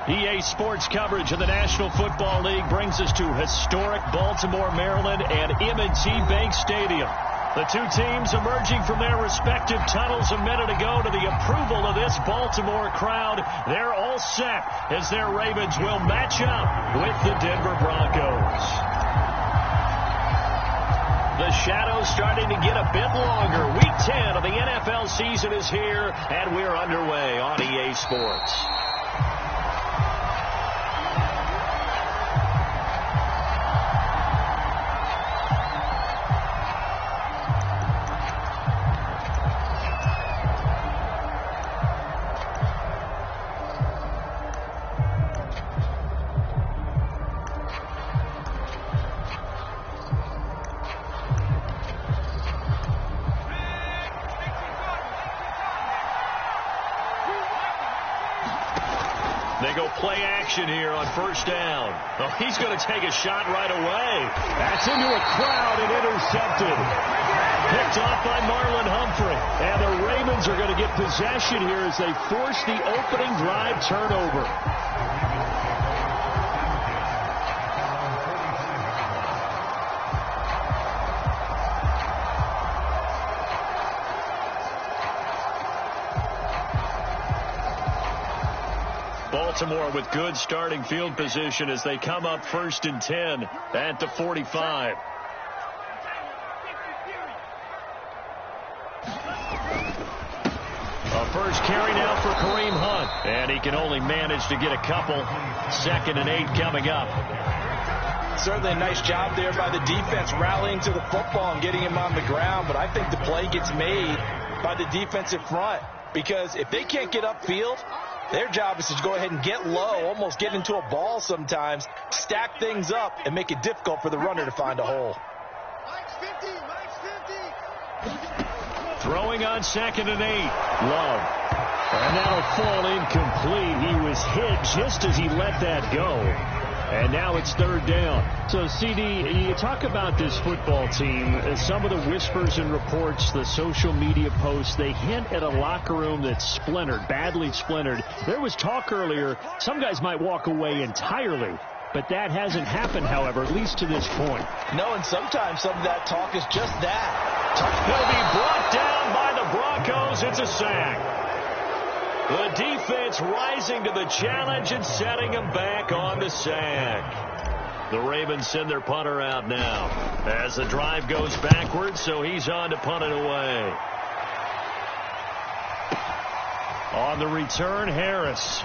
EA Sports coverage of the National Football League brings us to historic Baltimore, Maryland, and M&T Bank Stadium. The two teams emerging from their respective tunnels a minute ago to the approval of this Baltimore crowd. They're all set as their Ravens will match up with the Denver Broncos. The shadows starting to get a bit longer. Week 10 of the NFL season is here, and we're underway on EA Sports. They go play action here on first down. Oh, he's going to take a shot right away. That's into a crowd and intercepted. Picked off by Marlon Humphrey. And the Ravens are going to get possession here as they force the opening drive turnover. Baltimore with good starting field position as they come up 1st and 10 at the 45. A first carry now for Kareem Hunt, and he can only manage to get a couple. 2nd and 8 coming up. Certainly a nice job there by the defense rallying to the football and getting him on the ground, but I think the play gets made by the defensive front because if they can't get upfield, their job is to go ahead and get low, almost get into a ball sometimes, stack things up, and make it difficult for the runner to find a hole. Throwing on 2nd and 8. Love. And that'll fall incomplete. He was hit just as he let that go. And now it's 3rd down. So, CD, you talk about this football team. Some of the whispers and reports, the social media posts, they hint at a locker room that's splintered, badly splintered. There was talk earlier, some guys might walk away entirely. But that hasn't happened, however, at least to this point. No, and sometimes some of that talk is just that. He'll be brought down by the Broncos. It's a sack. The defense rising to the challenge and setting him back on the sack. The Ravens send their punter out now as the drive goes backwards, so he's on to punt it away. On the return, Harris.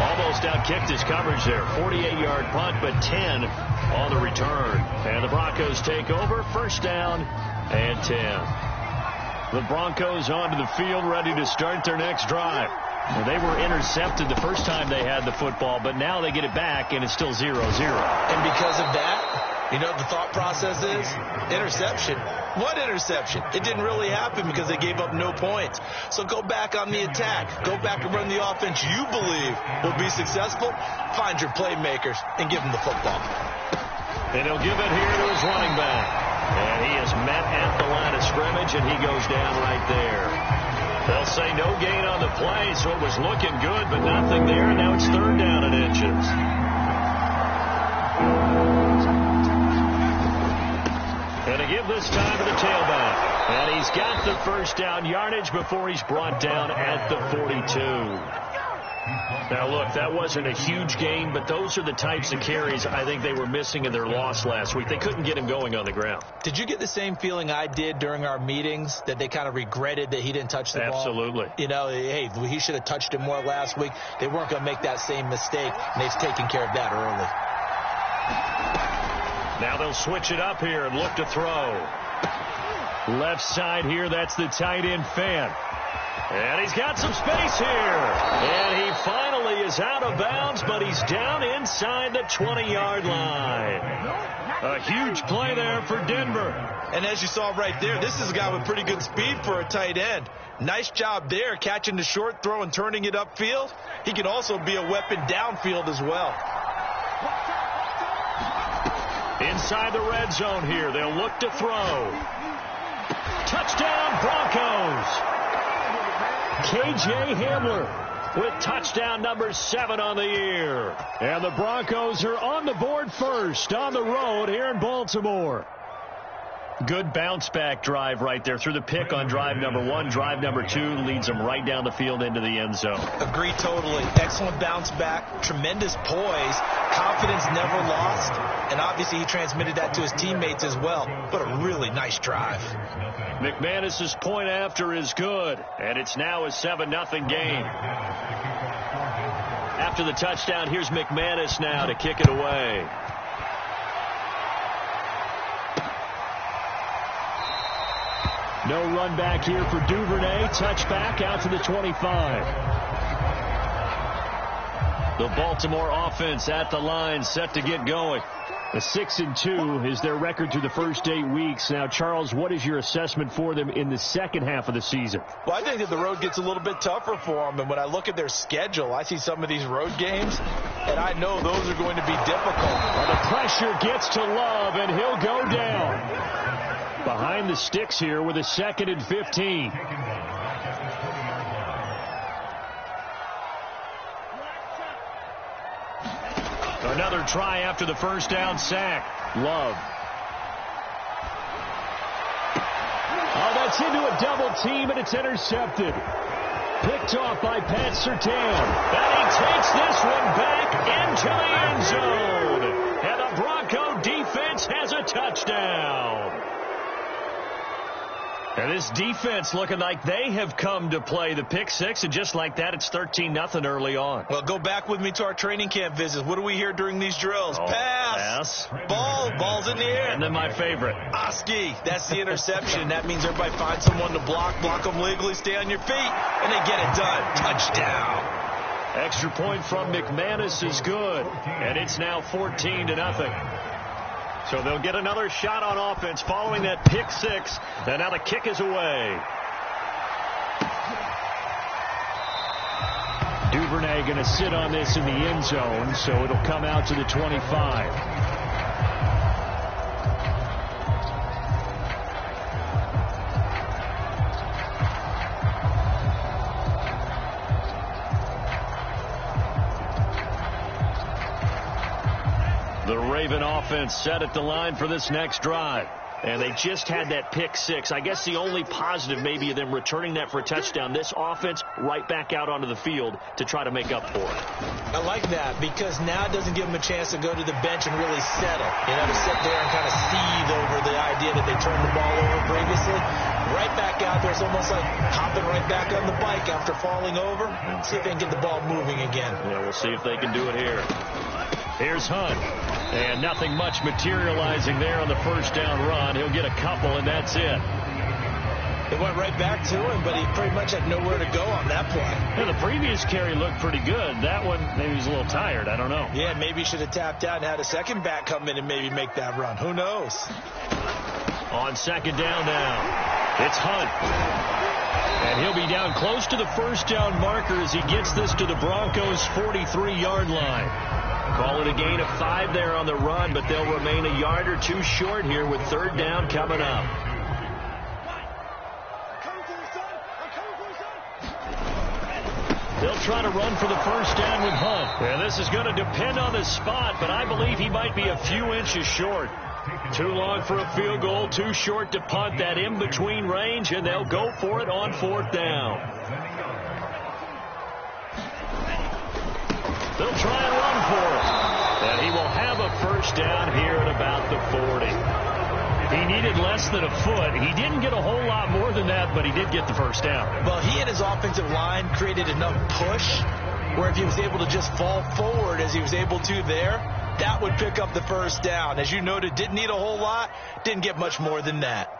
Almost outkicked his coverage there. 48-yard punt, but 10 on the return. And the Broncos take over. 1st down and 10. The Broncos onto the field, ready to start their next drive. Well, they were intercepted the first time they had the football, but now they get it back, and it's still 0-0. And because of that, you know what the thought process is? Interception. What interception? It didn't really happen because they gave up no points. So go back on the attack. Go back and run the offense you believe will be successful. Find your playmakers and give them the football. And he'll give it here to his running back. And he is met at the line of scrimmage, and he goes down right there. They'll say no gain on the play, so it was looking good, but nothing there. And now it's 3rd down and inches. And to give this time to the tailback. And he's got the 1st down yardage before he's brought down at the 42. Now, look, that wasn't a huge gain, but those are the types of carries I think they were missing in their loss last week. They couldn't get him going on the ground. Did you get the same feeling I did during our meetings, that they kind of regretted that he didn't touch the ball? Absolutely. You know, hey, he should have touched it more last week. They weren't going to make that same mistake, and they've taken care of that early. Now they'll switch it up here and look to throw. Left side here, that's the tight end Fan. And he's got some space here. And he finally is out of bounds, but he's down inside the 20-yard line. A huge play there for Denver. And as you saw right there, this is a guy with pretty good speed for a tight end. Nice job there, catching the short throw and turning it upfield. He can also be a weapon downfield as well. Inside the red zone here, they'll look to throw. Touchdown, Broncos. K.J. Hamler with touchdown number 7 on the year. And the Broncos are on the board first on the road here in Baltimore. Good bounce-back drive right there through the pick on drive number 1. Drive number 2 leads them right down the field into the end zone. Agree totally. Excellent bounce-back, tremendous poise, confidence never lost, and obviously he transmitted that to his teammates as well. What a really nice drive. McManus's point after is good, and it's now a 7-0 game. After the touchdown, here's McManus now to kick it away. No run back here for Duvernay. Touchback out to the 25. The Baltimore offense at the line, set to get going. A 6-2 is their record through the first 8 weeks. Now, Charles, what is your assessment for them in the second half of the season? Well, I think that the road gets a little bit tougher for them. And when I look at their schedule, I see some of these road games, and I know those are going to be difficult. Well, the pressure gets to Love, and he'll go down. Behind the sticks here with a 2nd and 15. Another try after the first down sack. Love. Oh, that's into a double team, and it's intercepted. Picked off by Pat Surtain. And he takes this one back into the end zone. And the Bronco defense has a touchdown. And this defense looking like they have come to play the pick six, and just like that, it's 13-0 early on. Well, go back with me to our training camp visits. What do we hear during these drills? Oh, pass. Ball's in the air. And then my favorite. Oski, that's the interception. That means everybody finds someone to block them legally, stay on your feet, and they get it done. Touchdown. Extra point from McManus is good, and it's now 14-0. So they'll get another shot on offense following that pick six. And now the kick is away. Duvernay going to sit on this in the end zone, so it'll come out to the 25. The Raven offense set at the line for this next drive. And they just had that pick six. I guess the only positive maybe of them returning that for a touchdown. This offense right back out onto the field to try to make up for it. I like that because now it doesn't give them a chance to go to the bench and really settle. You know, to sit there and kind of seethe over the idea that they turned the ball over previously. Right back out there. It's almost like hopping right back on the bike after falling over. See if they can get the ball moving again. Yeah, we'll see if they can do it here. Here's Hunt. And nothing much materializing there on the first down run. He'll get a couple, and that's it. It went right back to him, but he pretty much had nowhere to go on that play. Yeah, the previous carry looked pretty good. That one, maybe he's a little tired. I don't know. Yeah, maybe he should have tapped out and had a second back come in and maybe make that run. Who knows? On second down now, it's Hunt. And he'll be down close to the first down marker as he gets this to the Broncos' 43-yard line. Call it a gain of 5 there on the run, but they'll remain a yard or two short here with third down coming up. They'll try to run for the first down with Hunt. And this is going to depend on the spot, but I believe he might be a few inches short. Too long for a field goal, too short to punt. That in-between range, and they'll go for it on fourth down. They'll try and run for it. And he will have a first down here at about the 40. He needed less than a foot. He didn't get a whole lot more than that, but he did get the first down. Well, he and his offensive line created enough push where if he was able to just fall forward as he was able to there, that would pick up the first down. As you noted, didn't need a whole lot, didn't get much more than that.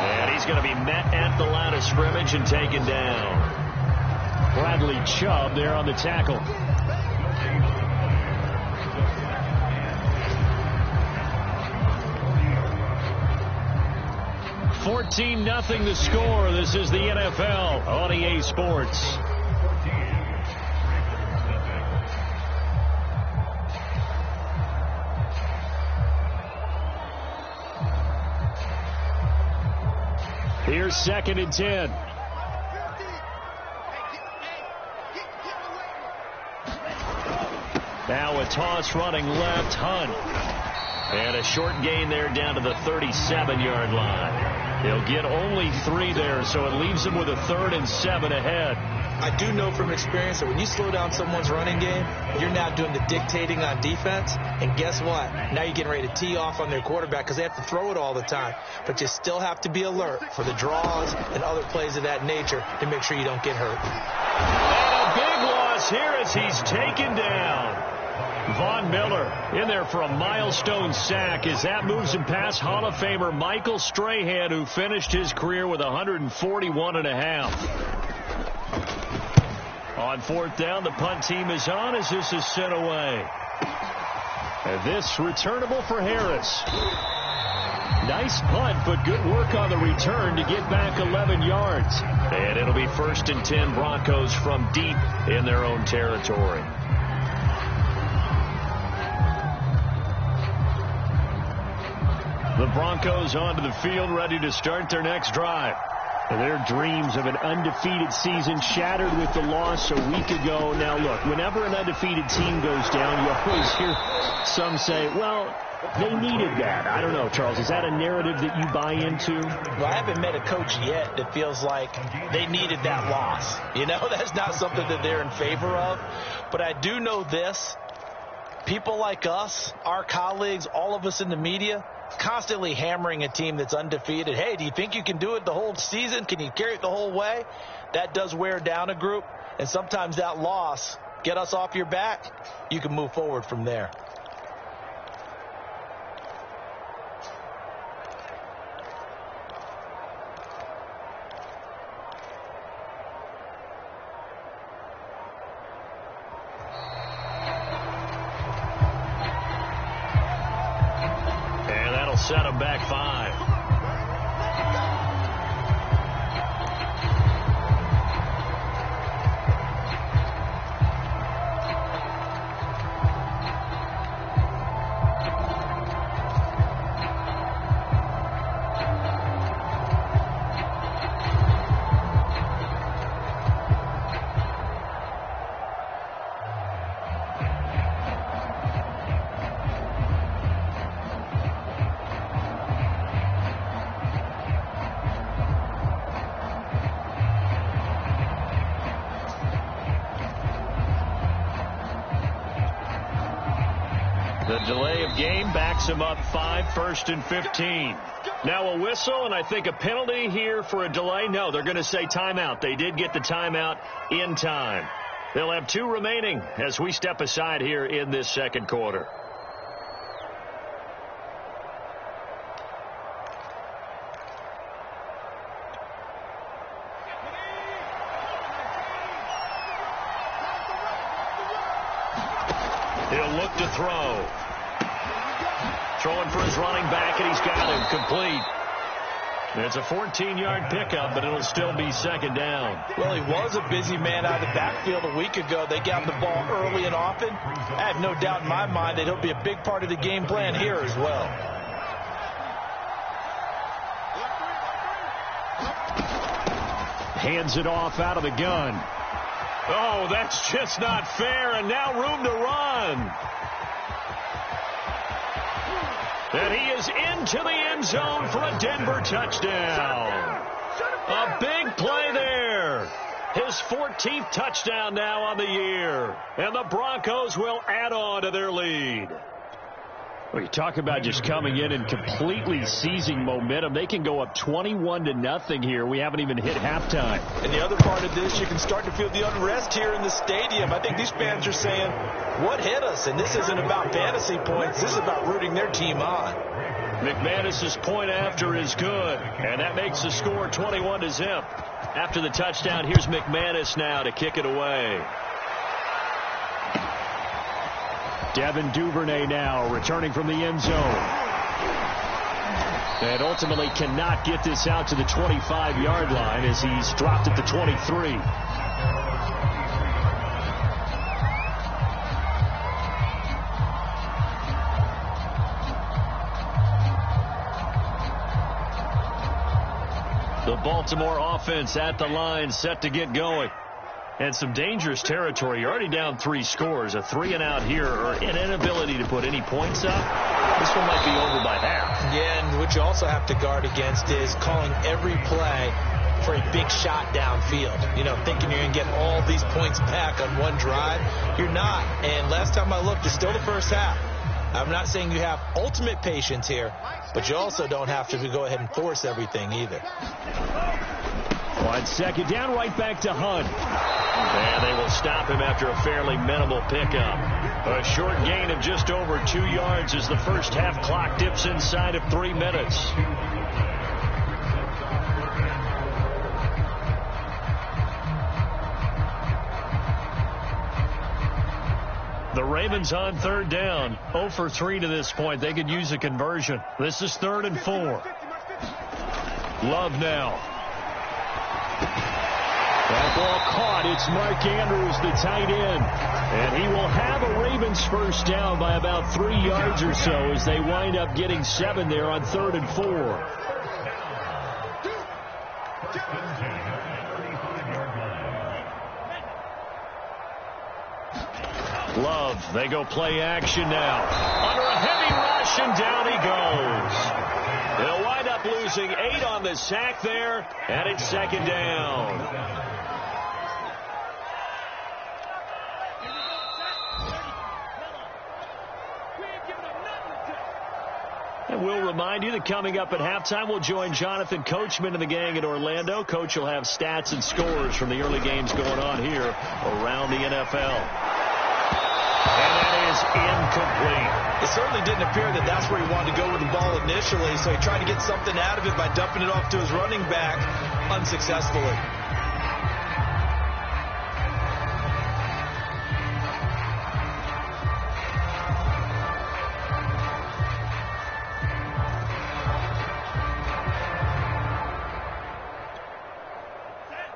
And he's going to be met at the line of scrimmage and taken down. Bradley Chubb there on the tackle. $14-0 the score. This is the NFL on EA Sports. Here's 2nd and 10. Now a toss running left, Hunt. And a short gain there down to the 37-yard line. They'll get only 3 there, so it leaves them with a 3rd and 7 ahead. I do know from experience that when you slow down someone's running game, you're now doing the dictating on defense. And guess what? Now you're getting ready to tee off on their quarterback because they have to throw it all the time. But you still have to be alert for the draws and other plays of that nature to make sure you don't get hurt. And a big loss here as he's taken down. Von Miller in there for a milestone sack as that moves him past Hall of Famer Michael Strahan, who finished his career with 141.5. On 4th down, the punt team is on as this is sent away. And this returnable for Harris. Nice punt, but good work on the return to get back 11 yards. And it'll be 1st and 10 Broncos from deep in their own territory. The Broncos onto the field, ready to start their next drive. Their dreams of an undefeated season shattered with the loss a week ago. Now, look, whenever an undefeated team goes down, you always hear some say, well, they needed that. I don't know, Charles. Is that a narrative that you buy into? Well, I haven't met a coach yet that feels like they needed that loss. You know, that's not something that they're in favor of. But I do know this. People like us, our colleagues, all of us in the media, constantly hammering a team that's undefeated. Hey, do you think you can do it the whole season? Can you carry it the whole way? That does wear down a group, and sometimes that loss, get us off your back, you can move forward from there. Set him back 5. The delay of game backs him up 5, 1st and 15. Now a whistle, and I think a penalty here for a delay. No, they're going to say timeout. They did get the timeout in time. They'll have 2 remaining as we step aside here in this 2nd quarter. He'll look to throw. Throwing for his running back, and he's got him complete. It's a 14-yard pickup, but it'll still be 2nd down. Well, he was a busy man out of the backfield a week ago. They got the ball early and often. I have no doubt in my mind that he'll be a big part of the game plan here as well. Hands it off out of the gun. Oh, that's just not fair, and now room to run. And he is into the end zone for a Denver touchdown. A big play there. His 14th touchdown now on the year. And the Broncos will add on to their lead. Well, you talk about just coming in and completely seizing momentum. They can go up 21-0 here. We haven't even hit halftime. And the other part of this, you can start to feel the unrest here in the stadium. I think these fans are saying, what hit us? And this isn't about fantasy points. This is about rooting their team on. McManus's point after is good. And that makes the score 21-0. After the touchdown, here's McManus now to kick it away. Devin Duvernay now returning from the end zone. And ultimately cannot get this out to the 25-yard line as he's dropped at the 23. The Baltimore offense at the line, set to get going. And some dangerous territory. You're already down 3 scores. A 3-and-out here, or an inability to put any points up. This one might be over by half. Yeah, and what you also have to guard against is calling every play for a big shot downfield. You know, thinking you're going to get all these points back on one drive. You're not. And last time I looked, it's still the first half. I'm not saying you have ultimate patience here, but you also don't have to go ahead and force everything either. On second down, right back to Hunt. And they will stop him after a fairly minimal pickup. A short gain of just over 2 yards as the first half clock dips inside of 3 minutes. The Ravens on third down. 0 for 3 to this point. They could use a conversion. This is 3rd and 4. Love now. That ball caught. It's Mark Andrews, the tight end. And he will have a Ravens first down by about 3 yards or so as they wind up getting 7 there on 3rd and 4. Love, they go play action now. Under a heavy rush, and down he goes. They'll wind up losing 8 on the sack there, and it's 2nd down. And we'll remind you that coming up at halftime, we'll join Jonathan Coachman and the gang in Orlando. Coach will have stats and scores from the early games going on here around the NFL. And that is incomplete. It certainly didn't appear that that's where he wanted to go with the ball initially, so he tried to get something out of it by dumping it off to his running back unsuccessfully.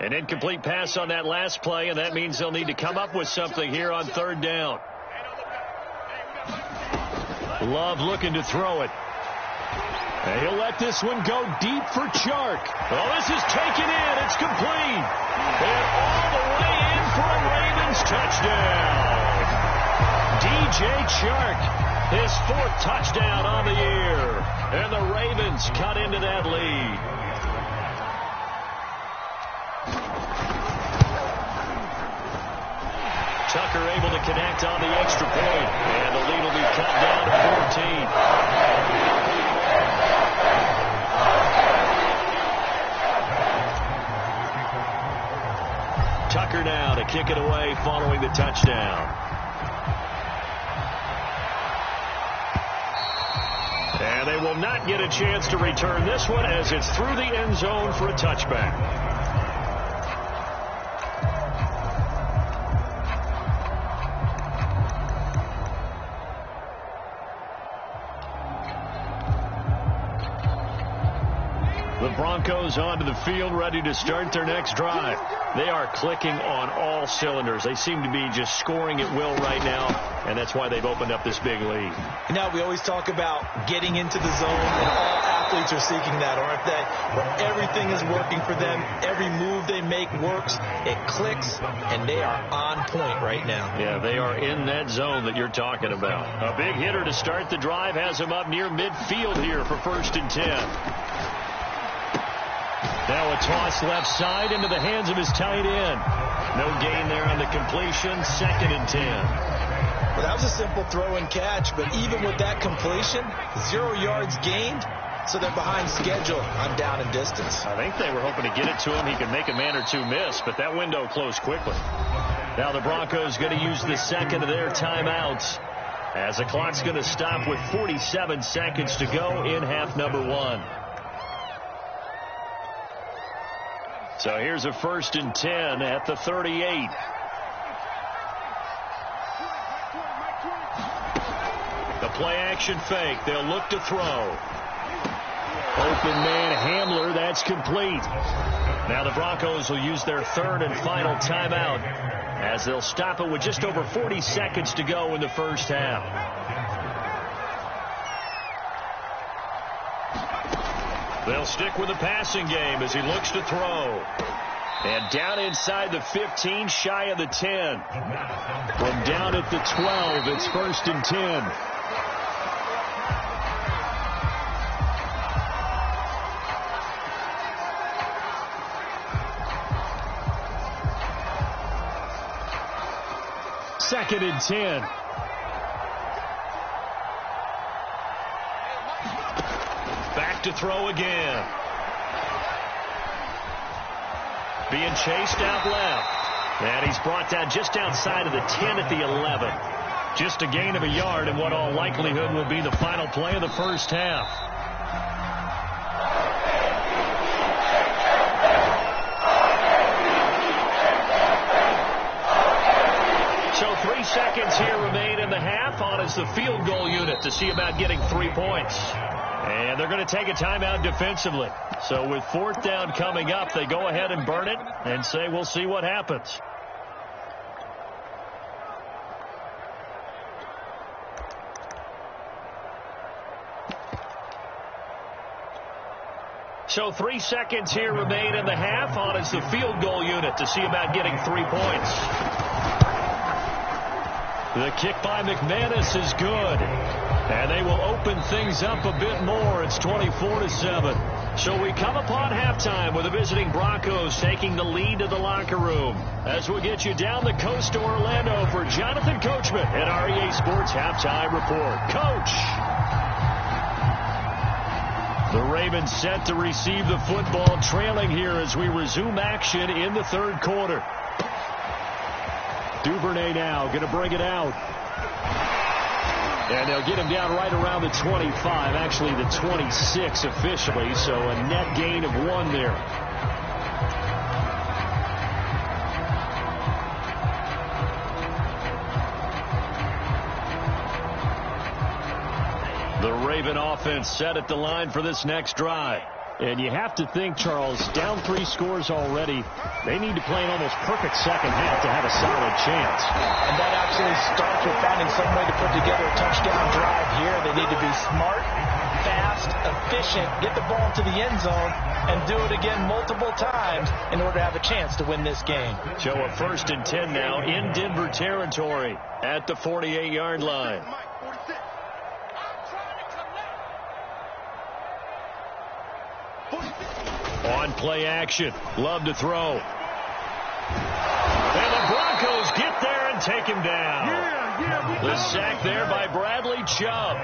An incomplete pass on that last play, and that means they'll need to come up with something here on 3rd down. Love looking to throw it. And he'll let this one go deep for Chark. Oh, this is taken in. It's complete. And all the way in for a Ravens touchdown. DJ Chark, his 4th touchdown on the year. And the Ravens cut into that lead. Tucker able to connect on the extra point. And the lead will be cut down to 14. Tucker now to kick it away following the touchdown. And they will not get a chance to return this one as it's through the end zone for a touchback. The Broncos onto the field, ready to start their next drive. They are clicking on all cylinders. They seem to be just scoring at will right now, and that's why they've opened up this big lead. Now, we always talk about getting into the zone, and all athletes are seeking that, aren't they? Where everything is working for them. Every move they make works. It clicks, and they are on point right now. Yeah, they are in that zone that you're talking about. A big hitter to start the drive has him up near midfield here for 1st and 10. Now a toss left side into the hands of his tight end. No gain there on the completion. 2nd and 10. Well, that was a simple throw and catch, but even with that completion, 0 yards gained, so they're behind schedule on down and distance. I think they were hoping to get it to him. He could make a man or two miss, but that window closed quickly. Now the Broncos going to use the 2nd of their timeouts as the clock's going to stop with 47 seconds to go in half number 1. So here's a 1st and 10 at the 38. The play action fake. They'll look to throw. Open man Hamler. That's complete. Now the Broncos will use their 3rd and final timeout as they'll stop it with just over 40 seconds to go in the first half. They'll stick with the passing game as he looks to throw. And down inside the 15, shy of the 10. From down at the 12, it's 1st and 10. Second and 10. Back to throw again. Being chased out left. And he's brought down just outside of the 10 at the 11. Just a gain of a yard in what all likelihood will be the final play of the first half. So 3 seconds here remain in the half. On is the field goal unit to see about getting 3 points. And they're going to take a timeout defensively. So with 4th down coming up, they go ahead and burn it and say we'll see what happens. So 3 seconds here remain in the half. On is the field goal unit to see about getting 3 points. The kick by McManus is good. And they will open things up a bit more. It's 24-7. So we come upon halftime with the visiting Broncos taking the lead to the locker room. As we get you down the coast to Orlando for Jonathan Coachman at our EA Sports Halftime Report. Coach! The Ravens set to receive the football, trailing here as we resume action in the 3rd quarter. Duvernay now going to bring it out. And they'll get him down right around the 25, actually the 26 officially, so a net gain of 1 there. The Raven offense set at the line for this next drive. And you have to think, Charles, down 3 scores already, they need to play an almost perfect second half to have a solid chance. And that actually starts with finding some way to put together a touchdown drive here. They need to be smart, fast, efficient, get the ball into the end zone, and do it again multiple times in order to have a chance to win this game. So a 1st and 10 now in Denver territory at the 48-yard line. On play action. Love to throw. And the Broncos get there and take him down. The sack there by Bradley Chubb.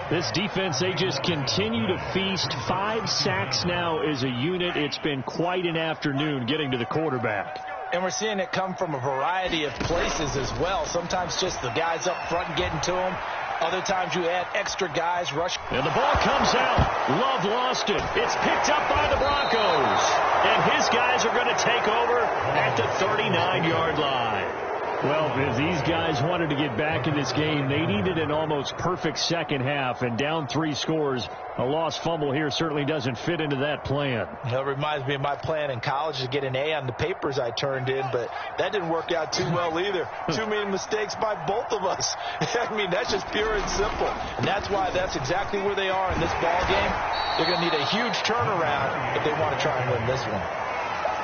This defense, they just continue to feast. 5 sacks now as a unit. It's been quite an afternoon getting to the quarterback. And we're seeing it come from a variety of places as well. Sometimes just the guys up front getting to him. Other times you add extra guys rush. And the ball comes out. Love lost it. It's picked up by the Broncos. And his guys are going to take over at the 39-yard line. Well, if these guys wanted to get back in this game, they needed an almost perfect second half. And down 3 scores, a lost fumble here certainly doesn't fit into that plan. It reminds me of my plan in college to get an A on the papers I turned in, but that didn't work out too well either. Too many mistakes by both of us. I mean, that's just pure and simple. And that's why that's exactly where they are in this ball game. They're going to need a huge turnaround if they want to try and win this one.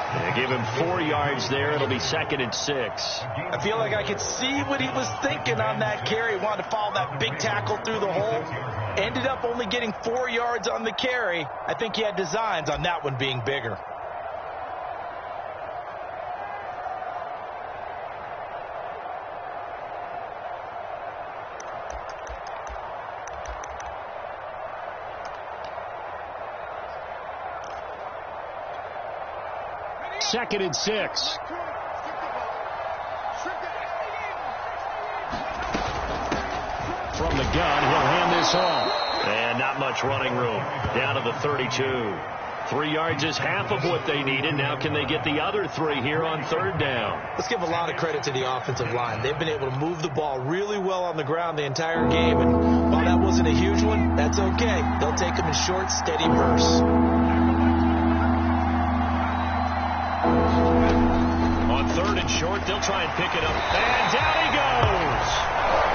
They give him 4 yards there. It'll be 2nd and 6. I feel like I could see what he was thinking on that carry. He wanted to follow that big tackle through the hole. Ended up only getting 4 yards on the carry. I think he had designs on that one being bigger. Second and 6. From the gun, he'll hand this off. And not much running room. Down to the 32. 3 yards is half of what they needed. Now can they get the other 3 here on 3rd down? Let's give a lot of credit to the offensive line. They've been able to move the ball really well on the ground the entire game. And while that wasn't a huge one, that's okay. They'll take them in short, steady bursts. On 3rd and short, they'll try and pick it up. And down he goes.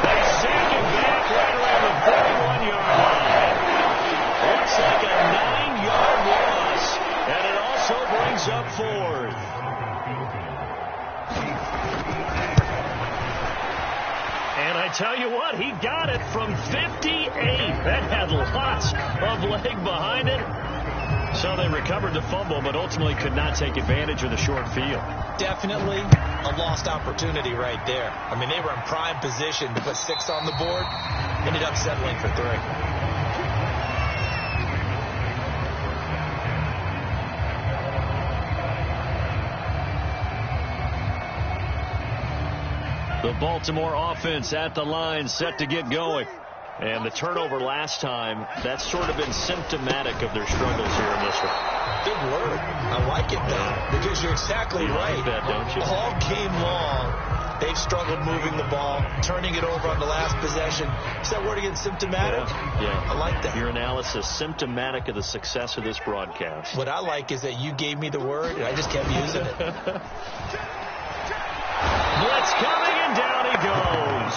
They send him back right around the 31-yard line. Looks like a 9-yard brings up fourth. And I tell you what, he got it from 58. That had lots of leg behind it. So they recovered the fumble, but ultimately could not take advantage of the short field. Definitely a lost opportunity right there. I mean, they were in prime position to put 6 on the board. Ended up settling for 3. The Baltimore offense at the line, set to get going. And the turnover last time, that's sort of been symptomatic of their struggles here in this one. Good word. I like it, though, because you're exactly right. Like that, don't you? All game long, they've struggled moving the ball, turning it over on the last possession. Is that word again, symptomatic? Yeah. I like that. Your analysis, symptomatic of the success of this broadcast. What I like is that you gave me the word, and I just kept using it. Blitz coming, and down he goes.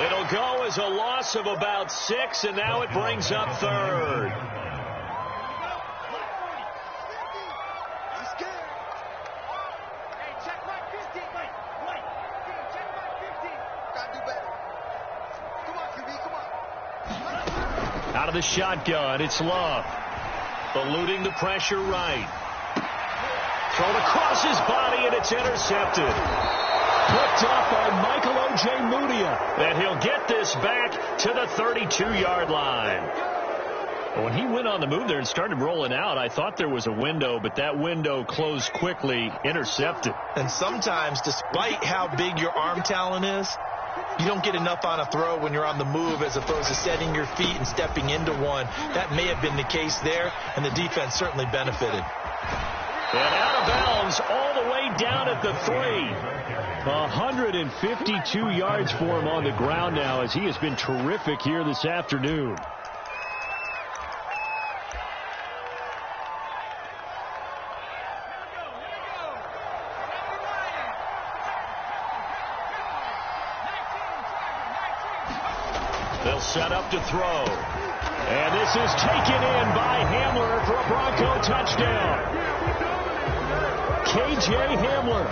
It'll go as a loss of about 6, and now it brings up third. Out of the shotgun, it's Love. Eluding the pressure right. Thrown across his body, and it's intercepted. Picked up by Michael O.J. Mudia. And he'll get this back to the 32-yard line. When he went on the move there and started rolling out, I thought there was a window, but that window closed quickly, intercepted. And sometimes, despite how big your arm talent is, you don't get enough on a throw when you're on the move as opposed to setting your feet and stepping into one. That may have been the case there, and the defense certainly benefited. And out of bounds all the way down at the 3. 152 yards for him on the ground now, as he has been terrific here this afternoon. They'll set up to throw. And this is taken in by Hamler for a Bronco touchdown. K.J. Hamler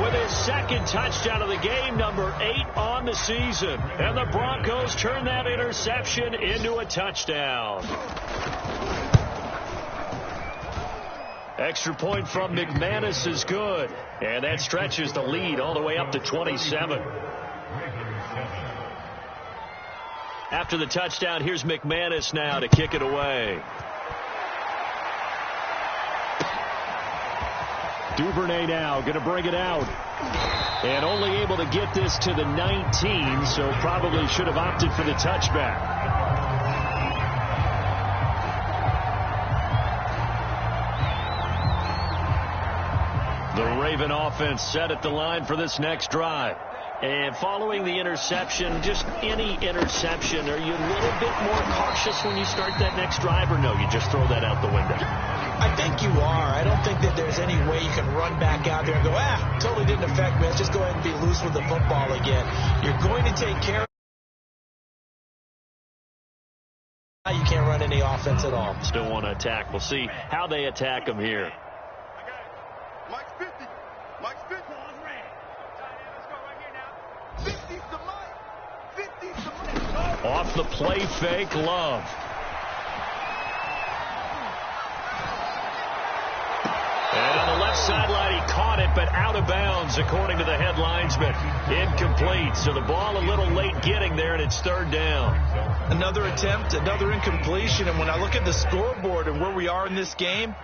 with his second touchdown of the game, number 8 on the season. And the Broncos turn that interception into a touchdown. Extra point from McManus is good. And that stretches the lead all the way up to 27. After the touchdown, here's McManus now to kick it away. Duvernay now going to bring it out. And only able to get this to the 19, so probably should have opted for the touchback. The Raven offense set at the line for this next drive. And following the interception, just any interception, are you a little bit more cautious when you start that next drive, or no, you just throw that out the window? I think you are. I don't think that there's any way you can run back out there and go, totally didn't affect me. Let's just go ahead and be loose with the football again. You're going to take care of it. You can't run any offense at all. Still want to attack. We'll see how they attack them here. Mike's 50. Mike's 50. Off the play fake, Love. And on the left sideline, he caught it, but out of bounds, according to the head linesman. Incomplete, so the ball a little late getting there, and it's third down. Another attempt, another incompletion, and when I look at the scoreboard and where we are in this game,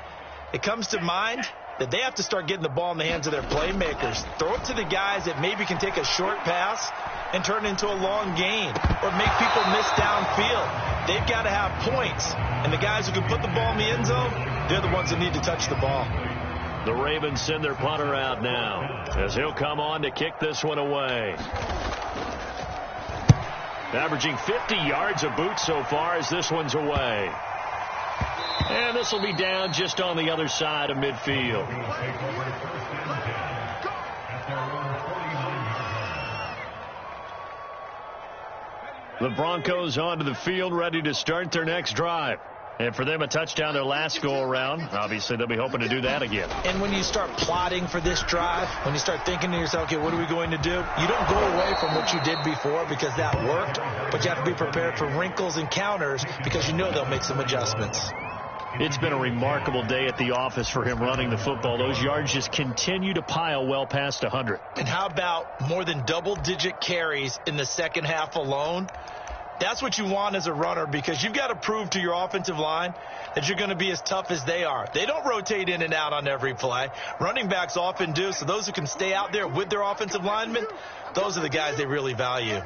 it comes to mind that they have to start getting the ball in the hands of their playmakers. Throw it to the guys that maybe can take a short pass and turn it into a long gain or make people miss downfield. They've got to have points. And the guys who can put the ball in the end zone, they're the ones that need to touch the ball. The Ravens send their punter out now as he'll come on to kick this one away. Averaging 50 yards a boot so far as this one's away. And this will be down just on the other side of midfield. The Broncos onto the field, ready to start their next drive. And for them, a touchdown their last go-around. Obviously, they'll be hoping to do that again. And when you start plotting for this drive, when you start thinking to yourself, okay, what are we going to do? You don't go away from what you did before because that worked, but you have to be prepared for wrinkles and counters because you know they'll make some adjustments. It's been a remarkable day at the office for him running the football. Those yards just continue to pile well past 100. And how about more than double-digit carries in the second half alone? That's what you want as a runner because you've got to prove to your offensive line that you're going to be as tough as they are. They don't rotate in and out on every play. Running backs often do, so those who can stay out there with their offensive linemen, those are the guys they really value.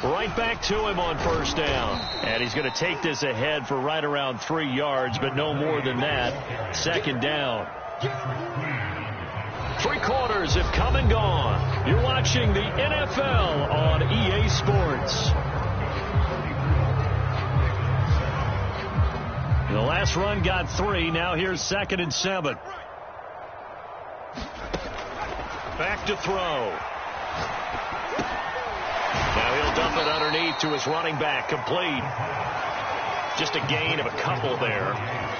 Right back to him on first down. And he's going to take this ahead for right around 3 yards, but no more than that. Second down. 3 quarters have come and gone. You're watching the NFL on EA Sports. The last run got 3. Now here's 2nd and 7. Back to throw. Now he'll dump it underneath to his running back. Complete. Just a gain of a couple there.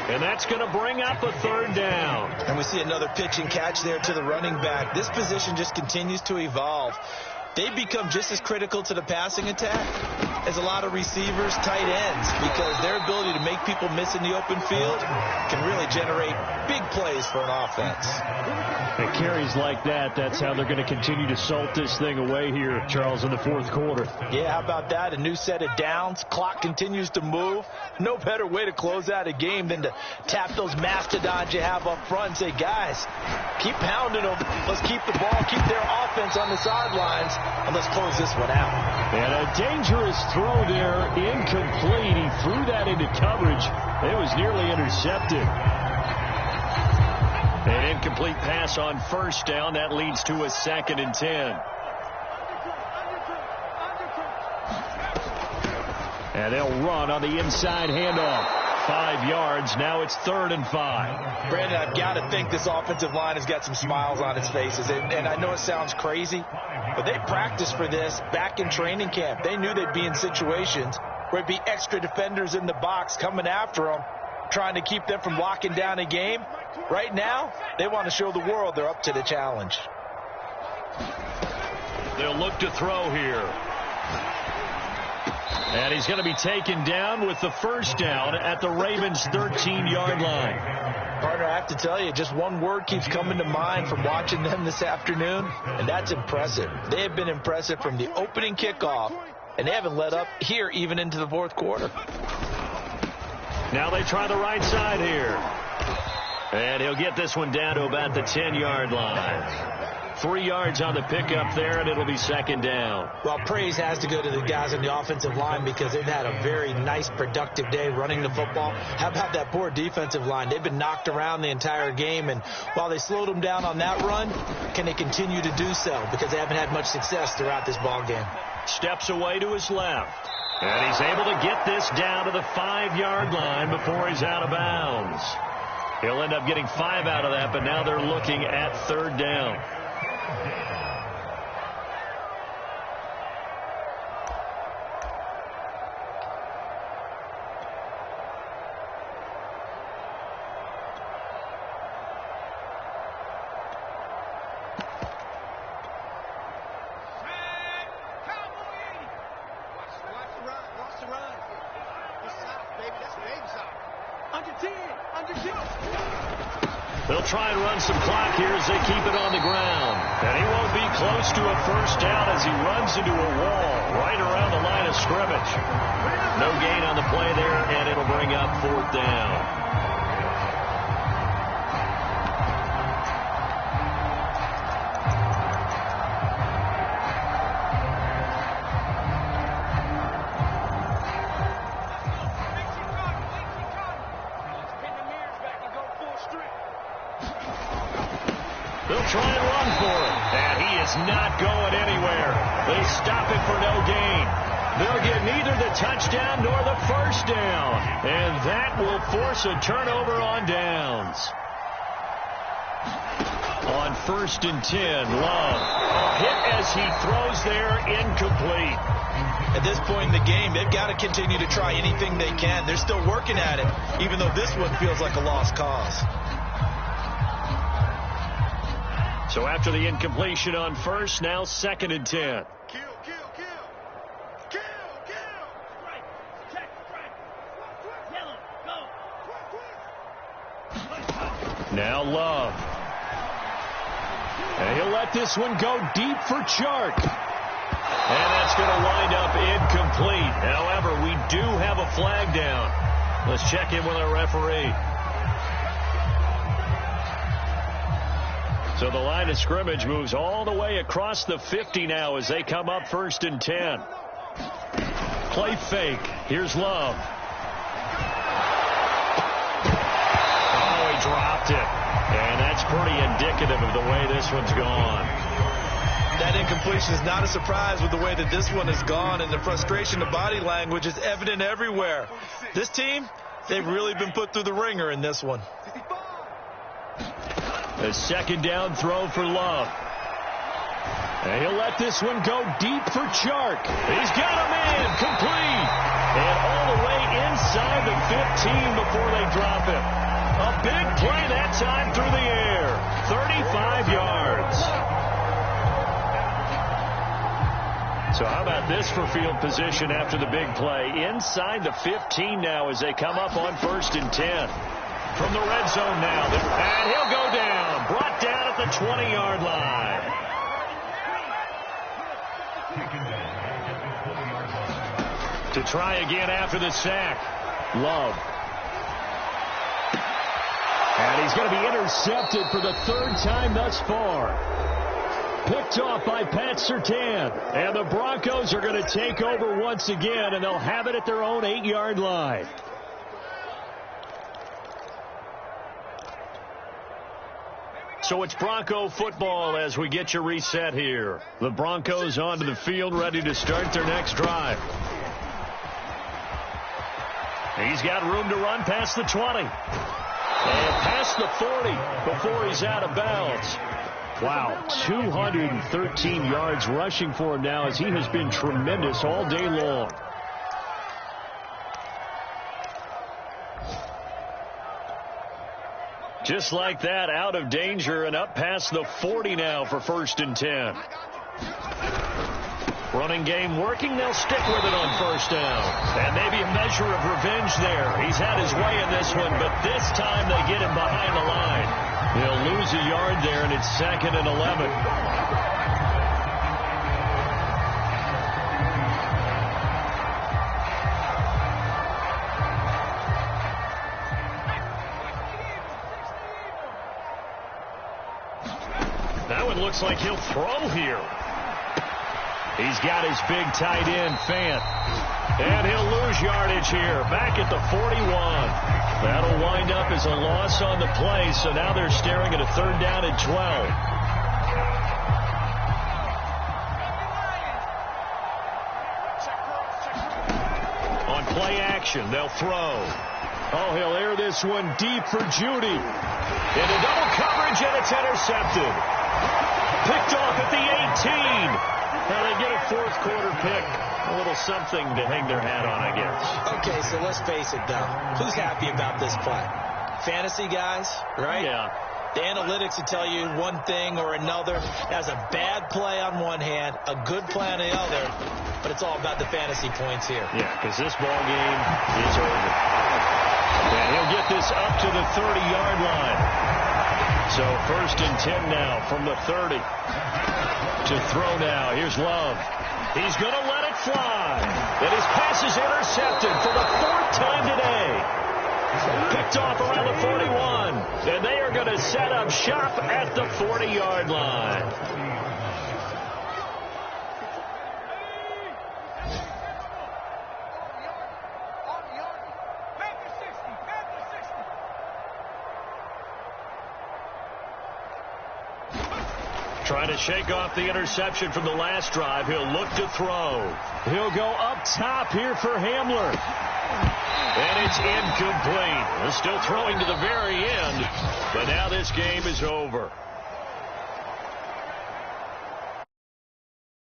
And that's going to bring up a 3rd down. And we see another pitch and catch there to the running back. This position just continues to evolve. They become just as critical to the passing attack as a lot of receivers, tight ends, because their ability to make people miss in the open field can really generate big plays for an offense. And carries like that, that's how they're going to continue to salt this thing away here, Charles, in the 4th quarter. Yeah, how about that? A new set of downs. Clock continues to move. No better way to close out a game than to tap those mastodons you have up front and say, guys, keep pounding them. Let's keep the ball, keep their offense on the sidelines, and let's close this one out. And a dangerous throw there, incomplete. He threw that into coverage. It was nearly intercepted. An incomplete pass on first down. That leads to a 2nd and 10. And they'll run on the inside handoff. 5 yards. Now it's 3rd and 5. Brandon, I've got to think this offensive line has got some smiles on its faces. And I know it sounds crazy, but they practiced for this back in training camp. They knew they'd be in situations where it'd be extra defenders in the box coming after them, trying to keep them from locking down a game. Right now, they want to show the world they're up to the challenge. They'll look to throw here. And he's going to be taken down with the 1st down at the Ravens' 13-yard line. Partner, I have to tell you, just one word keeps coming to mind from watching them this afternoon, and that's impressive. They have been impressive from the opening kickoff, and they haven't let up here even into the 4th quarter. Now they try the right side here. And he'll get this one down to about the 10-yard line. 3 yards on the pickup there, and it'll be 2nd down. Well, praise has to go to the guys on the offensive line because they've had a very nice, productive day running the football. How about that poor defensive line? They've been knocked around the entire game, and while they slowed them down on that run, can they continue to do so? Because they haven't had much success throughout this ball game. Steps away to his left. And he's able to get this down to the 5-yard line before he's out of bounds. He'll end up getting 5 out of that, but now they're looking at 3rd down. They'll try and run some clock here as they keep it on the ground. And he won't be close to a 1st down as he runs into a wall right around the line of scrimmage. No gain on the play there, and it'll bring up 4th down. They'll try and run for it. And he is not going anywhere. They stop it for no gain. They'll get neither the touchdown nor the 1st down. And that will force a turnover on downs. On 1st and 10, Love. Hit as he throws there, incomplete. At this point in the game, they've got to continue to try anything they can. They're still working at it, even though this one feels like a lost cause. So after the incompletion on 1st, now 2nd and 10. Kill. Now Love. And he'll let this one go deep for Chark. And that's going to wind up incomplete. However, we do have a flag down. Let's check in with our referee. So the line of scrimmage moves all the way across the 50 now as they come up 1st and 10. Play fake. Here's Love. Oh, he dropped it. And that's pretty indicative of the way this one's gone. That incompletion is not a surprise with the way that this one has gone, and the frustration, the body language is evident everywhere. This team, they've really been put through the ringer in this one. A 2nd down throw for Love. And he'll let this one go deep for Chark. He's got a man, complete. And all the way inside the 15 before they drop it. A big play that time through the air. 35 yards. So how about this for field position after the big play? Inside the 15 now as they come up on 1st and 10. From the red zone now. And he'll go down. Brought down at the 20-yard line. To try again after the sack. Love. And he's going to be intercepted for the 3rd time thus far. Picked off by Pat Surtain. And the Broncos are going to take over once again, and they'll have it at their own 8-yard line. So it's Bronco football as we get you reset here. The Broncos onto the field, ready to start their next drive. He's got room to run past the 20. And past the 40 before he's out of bounds. Wow, 213 yards rushing for him now as he has been tremendous all day long. Just like that, out of danger and up past the 40 now for 1st and 10. Running game working. They'll stick with it on 1st down. And maybe a measure of revenge there. He's had his way in this one, but this time they get him behind the line. They'll lose a yard there, and it's 2nd and 11. That one looks like he'll throw here. He's got his big tight end, Fant. And he'll lose yardage here. Back at the 41. That'll wind up as a loss on the play. So now they're staring at a 3rd down and 12. On play action, they'll throw. Oh, he'll air this one deep for Judy. Into double coverage, and it's intercepted. Picked off at the 18. Now they get a 4th quarter pick. A little something to hang their hat on, I guess. Okay, so let's face it, though. Who's happy about this play? Fantasy guys, right? Yeah. The analytics will tell you one thing or another. That's a bad play on one hand, a good play on the other, but it's all about the fantasy points here. Yeah, because this ball game is over. And he'll get this up to the 30-yard line. So 1st and 10 now from the 30. To throw now. Here's Love. He's going to let it fly. And his pass is intercepted for the 4th time today. Picked off around the 41. And they are going to set up shop at the 40-yard line. Trying to shake off the interception from the last drive. He'll look to throw. He'll go up top here for Hamler. And it's incomplete. They're still throwing to the very end. But now this game is over.